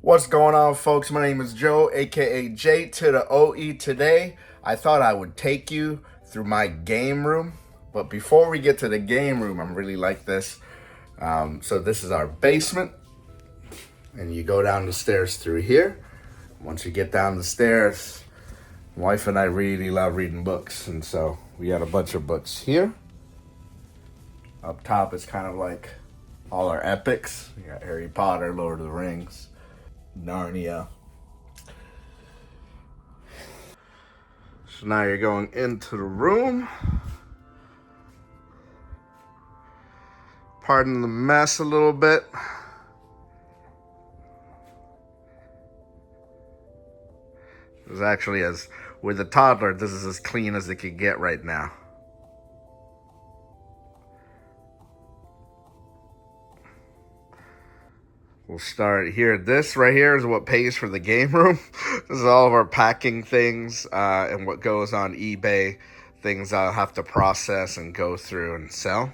What's going on, folks? My name is Joe, aka J to the OE. Today, I thought I would take you through my game room. But before we get to the game room, I'm really like this. So this is our basement, and you go down the stairs through here. Once you get down the stairs, my wife and I really love reading books, and so we got a bunch of books here. Up top is kind of like all our epics. You got Harry Potter, Lord of the Rings, Narnia. So now you're going into the room. Pardon the mess a little bit. This is actually, as with a toddler, this is as clean as it could get right now. We'll start here. This right here is what pays for the game room. This is all of our packing things and what goes on eBay. Things I'll have to process and go through and sell.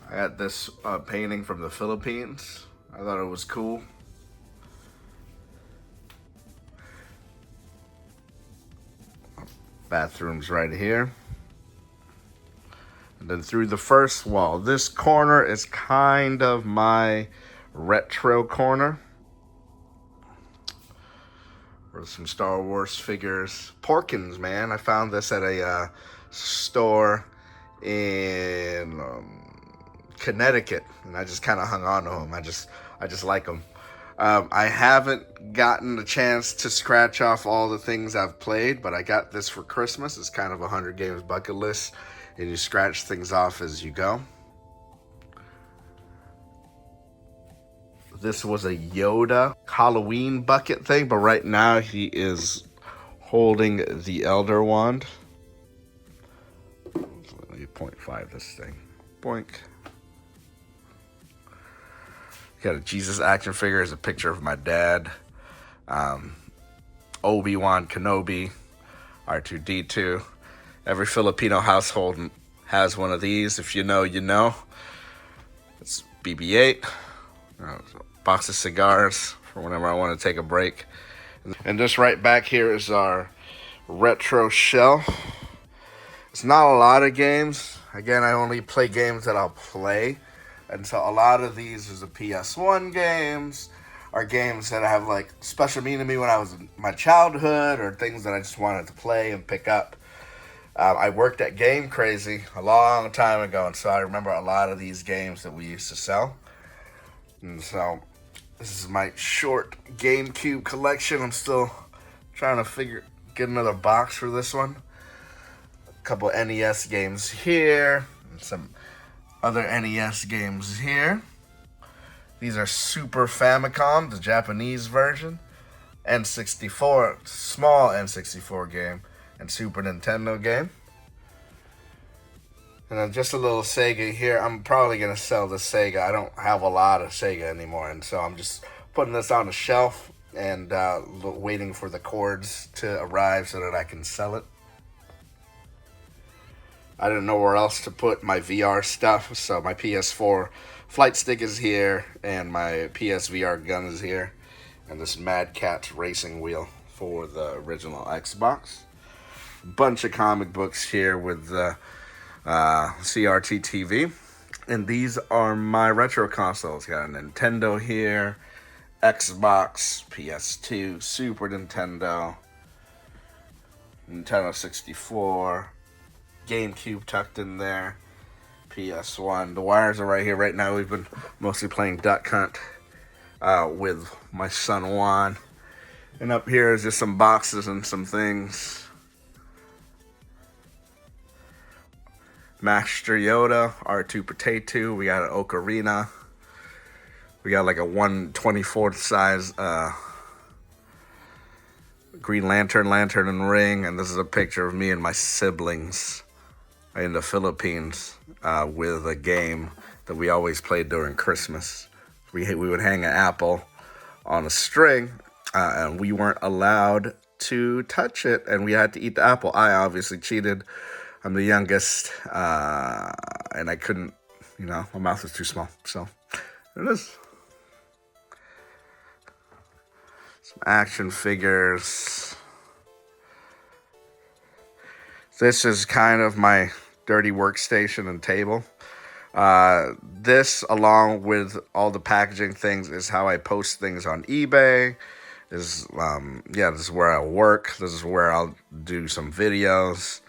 I got this painting from the Philippines. I thought it was cool. Bathroom's right here. And then through the first wall. This corner is kind of my retro corner. There's some Star Wars figures. Porkins, man. I found this at a store in Connecticut, and I just kind of hung on to them. I just like them. I haven't gotten the chance to scratch off all the things I've played, but I got this for Christmas. It's kind of a 100 games bucket list, and you scratch things off as you go. This was a Yoda Halloween bucket thing, but right now he is holding the Elder Wand. Let me 0.5 this thing. Boink. Got a Jesus action figure. Is a picture of my dad. Obi-Wan Kenobi, R2-D2. Every Filipino household has one of these. If you know, you know. It's BB-8. Box of cigars for whenever I want to take a break. And just right back here is our retro shelf. It's not a lot of games. Again, I only play games that I'll play. And so a lot of these is the PS1 games, or games that have like special meaning to me when I was in my childhood, or things that I just wanted to play and pick up. I worked at Game Crazy a long time ago, and so I remember a lot of these games that we used to sell. And so this is my short GameCube collection. I'm still trying to get another box for this one. A couple NES games here, and some other NES games here. These are Super Famicom, the Japanese version, N64, small N64 game, and Super Nintendo game. And then just a little Sega here. I'm probably going to sell the Sega. I don't have a lot of Sega anymore, and so I'm just putting this on a shelf and waiting for the cords to arrive so that I can sell it. I didn't know where else to put my VR stuff, so my PS4 flight stick is here, and my PSVR gun is here, and this Mad Catz racing wheel for the original Xbox. Bunch of comic books here with the CRT TV, and these are my retro consoles. Got a Nintendo here, Xbox, PS2, Super Nintendo, Nintendo 64, GameCube tucked in there, PS1. The wires are right here. Right now we've been mostly playing Duck Hunt with my son Juan. And up here is just some boxes and some things. Master Yoda, R2 Potato. We got an Ocarina. We got like a 1/24 size Green Lantern and ring. And this is a picture of me and my siblings in the Philippines with a game that we always played during Christmas. We would hang an apple on a string, and we weren't allowed to touch it, and we had to eat the apple. I obviously cheated. I'm the youngest, and I couldn't, my mouth was too small. So there it is. Some action figures. This is kind of my dirty workstation and table. This, along with all the packaging things, is how I post things on eBay. This is where I work. This is where I'll do some videos.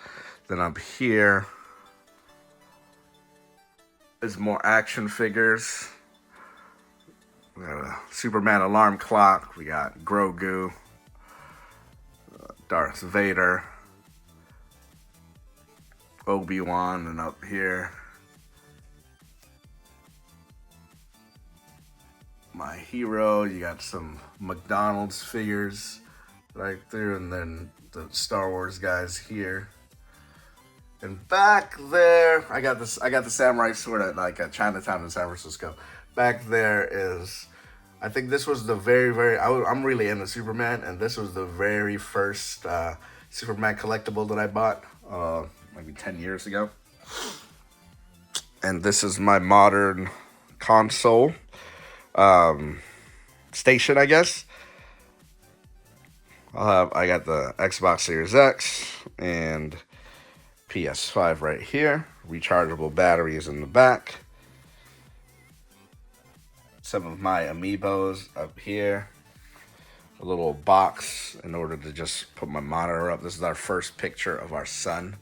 Then up here is more action figures. We got a Superman alarm clock. We got Grogu, Darth Vader, Obi-Wan, and up here my hero. You got some McDonald's figures right there, and then the Star Wars guys here. And back there, I got the samurai sword at like a Chinatown in San Francisco. Back there is, I think this was the I'm really into Superman, and this was the very first Superman collectible that I bought maybe 10 years ago. And this is my modern console station, I guess. I got the Xbox Series X and PS5 right here. Rechargeable batteries in the back. Some of my amiibos up here. A little box in order to just put my monitor up. This is our first picture of our son.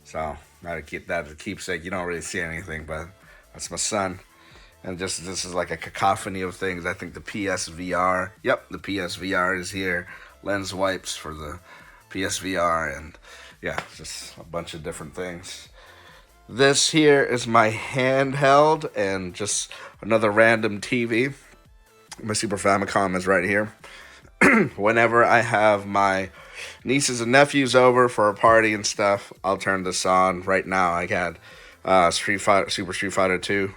So, gotta keep that as a keepsake. You don't really see anything, but that's my son. And this is like a cacophony of things. I think the PSVR. Yep, the PSVR is here. Lens wipes for the PSVR, and yeah, just a bunch of different things. This here is my handheld and just another random TV. My Super Famicom is right here. Whenever I have my nieces and nephews over for a party and stuff, I'll turn this on. Right now I got Super Street Fighter 2,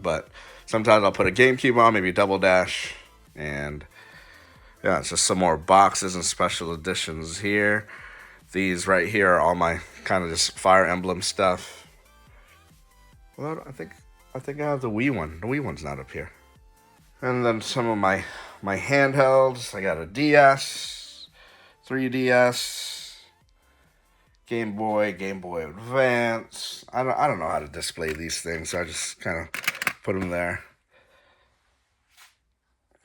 but sometimes I'll put a GameCube on, maybe Double Dash, and yeah, it's just some more boxes and special editions here. These right here are all my kind of just Fire Emblem stuff. Well, I think I have the Wii one. The Wii one's not up here. And then some of my handhelds. I got a DS, 3DS, Game Boy Advance. I don't know how to display these things, so I just kind of put them there.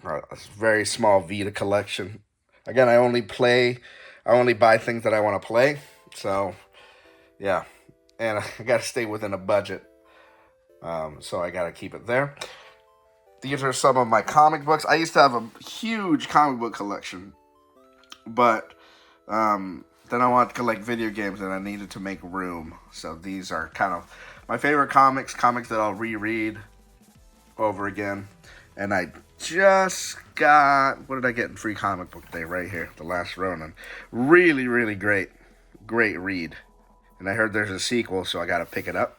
A very small Vita collection. Again, I only buy things that I want to play. So, yeah. And I got to stay within a budget. So I got to keep it there. These are some of my comic books. I used to have a huge comic book collection. But then I wanted to collect video games, and I needed to make room. So these are kind of my favorite comics that I'll reread over again. And I just got, what did I get in Free Comic Book Day right here? The Last Ronin. Really, really great read. And I heard there's a sequel, so I got to pick it up.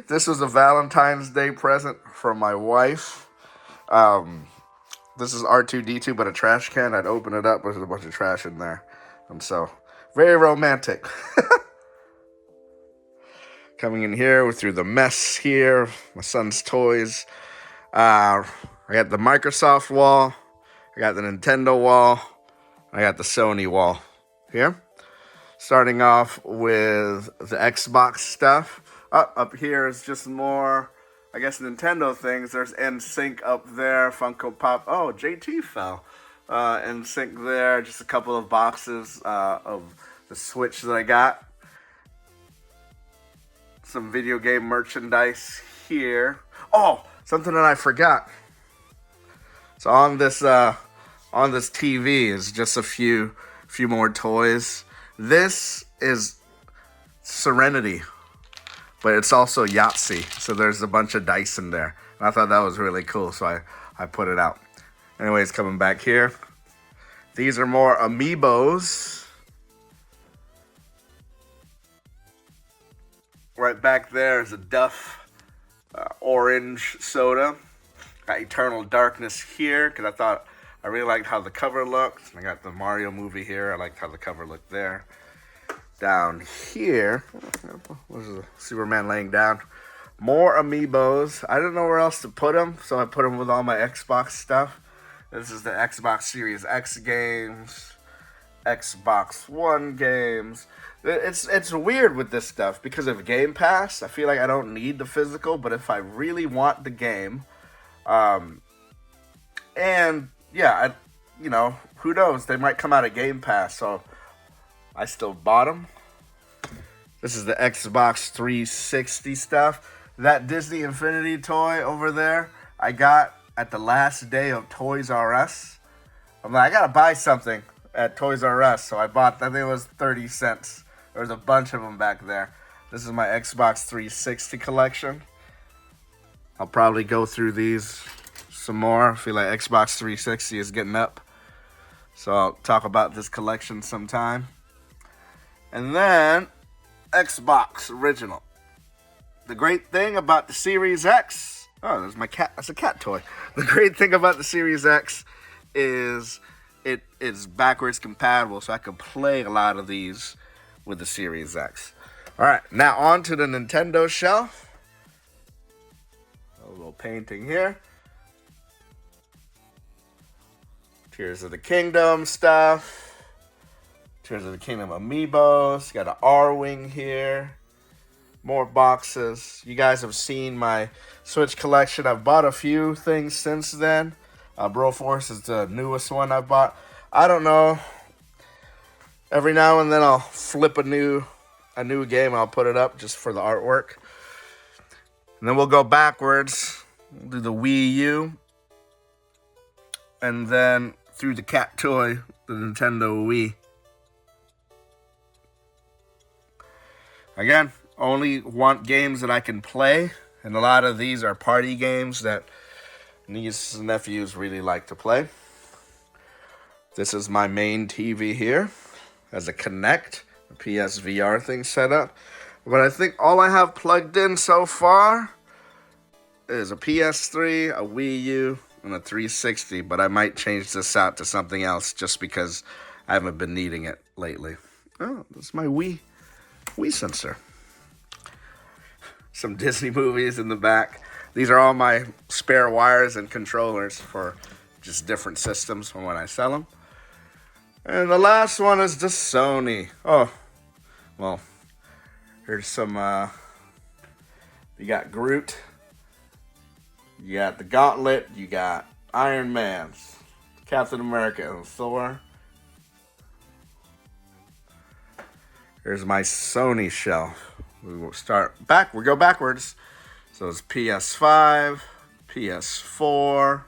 This was a Valentine's Day present from my wife. This is R2-D2, but a trash can. I'd open it up, there's a bunch of trash in there. And so, very romantic. Coming in here through the mess here, my son's toys. I got the Microsoft wall, I got the Nintendo wall, I got the Sony wall here. Starting off with the Xbox stuff. Up here is just more, I guess, Nintendo things. There's NSYNC up there, Funko Pop. Oh, JT fell. NSYNC there, just a couple of boxes of the Switch that I got. Some video game merchandise here. Oh, something that I forgot. So on this TV is just a few more toys. This is Serenity, but it's also Yahtzee. So there's a bunch of dice in there. And I thought that was really cool, so I put it out. Anyways, coming back here. These are more amiibos. Right back there is a Duff orange soda. Got Eternal Darkness here, because I really liked how the cover looked. I got the Mario movie here. I liked how the cover looked there. Down here, was the Superman laying down. More amiibos. I didn't know where else to put them, so I put them with all my Xbox stuff. This is the Xbox Series X games, Xbox One games. It's weird with this stuff because of Game Pass. I feel like I don't need the physical, but if I really want the game, um, and yeah, who knows? They might come out of Game Pass, so I still bought them. This is the Xbox 360 stuff. That Disney Infinity toy over there, I got at the last day of Toys R Us. I'm like, I gotta buy something at Toys R Us, so I bought, I think it was 30 cents. There was a bunch of them back there. This is my Xbox 360 collection. I'll probably go through these some more. I feel like Xbox 360 is getting up. So I'll talk about this collection sometime. And then, Xbox Original. The great thing about the Series X... Oh, there's my cat. That's a cat toy. The great thing about the Series X is it is backwards compatible, so I can play a lot of these with the Series X. All right, now on to the Nintendo shelf. A little painting here. Tears of the Kingdom stuff. Tears of the Kingdom amiibos. Got an R-Wing here. More boxes. You guys have seen my Switch collection. I've bought a few things since then. Broforce is the newest one I've bought. I don't know. Every now and then I'll flip a new game. I'll put it up just for the artwork. And then we'll go backwards. We'll do the Wii U. And then through the cat toy, the Nintendo Wii. Again, only want games that I can play. And a lot of these are party games that nieces and nephews really like to play. This is my main TV here. Has a Kinect, a PSVR thing set up. But I think all I have plugged in so far is a PS3, a Wii U, and a 360. But I might change this out to something else just because I haven't been needing it lately. Oh, that's my Wii sensor. Some Disney movies in the back. These are all my spare wires and controllers for just different systems from when I sell them. And the last one is the Sony. Oh, well, here's some, you got Groot. You got the Gauntlet. You got Iron Man, Captain America, and Thor. Here's my Sony shelf. We will start back. We go backwards. So it's PS5, PS4.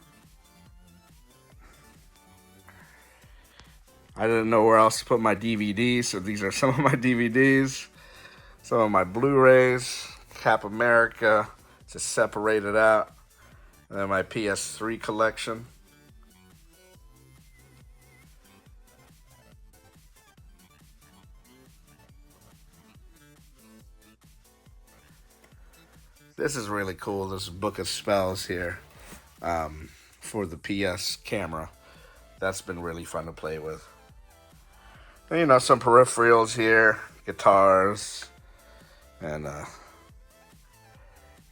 I didn't know where else to put my DVDs, so these are some of my DVDs. Some of my Blu-rays, Cap America, just separated out. And then my PS3 collection. This is really cool, this book of spells here for the PS camera. That's been really fun to play with. And, you know, some peripherals here, guitars, and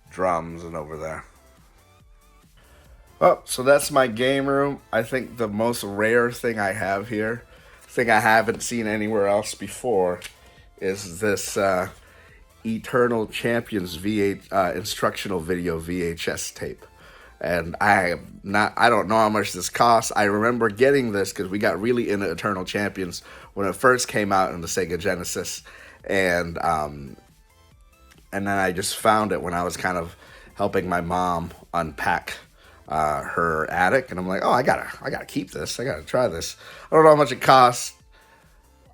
drums and over there. Oh, so that's my game room. I think the most rare thing I have here, thing I haven't seen anywhere else before, is this Eternal Champions instructional video VHS tape. And I don't know how much this costs. I remember getting this because we got really into Eternal Champions when it first came out in the Sega Genesis. And then I just found it when I was kind of helping my mom unpack her attic. And I'm like, oh, I gotta keep this. I gotta try this. I don't know how much it costs.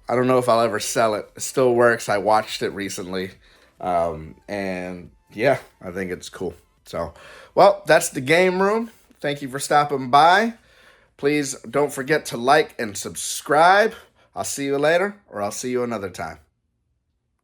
I don't know if I'll ever sell it. It still works. I watched it recently. And yeah, I think it's cool. So, well, that's the game room. Thank you for stopping by. Please don't forget to like and subscribe. I'll see you later, or I'll see you another time.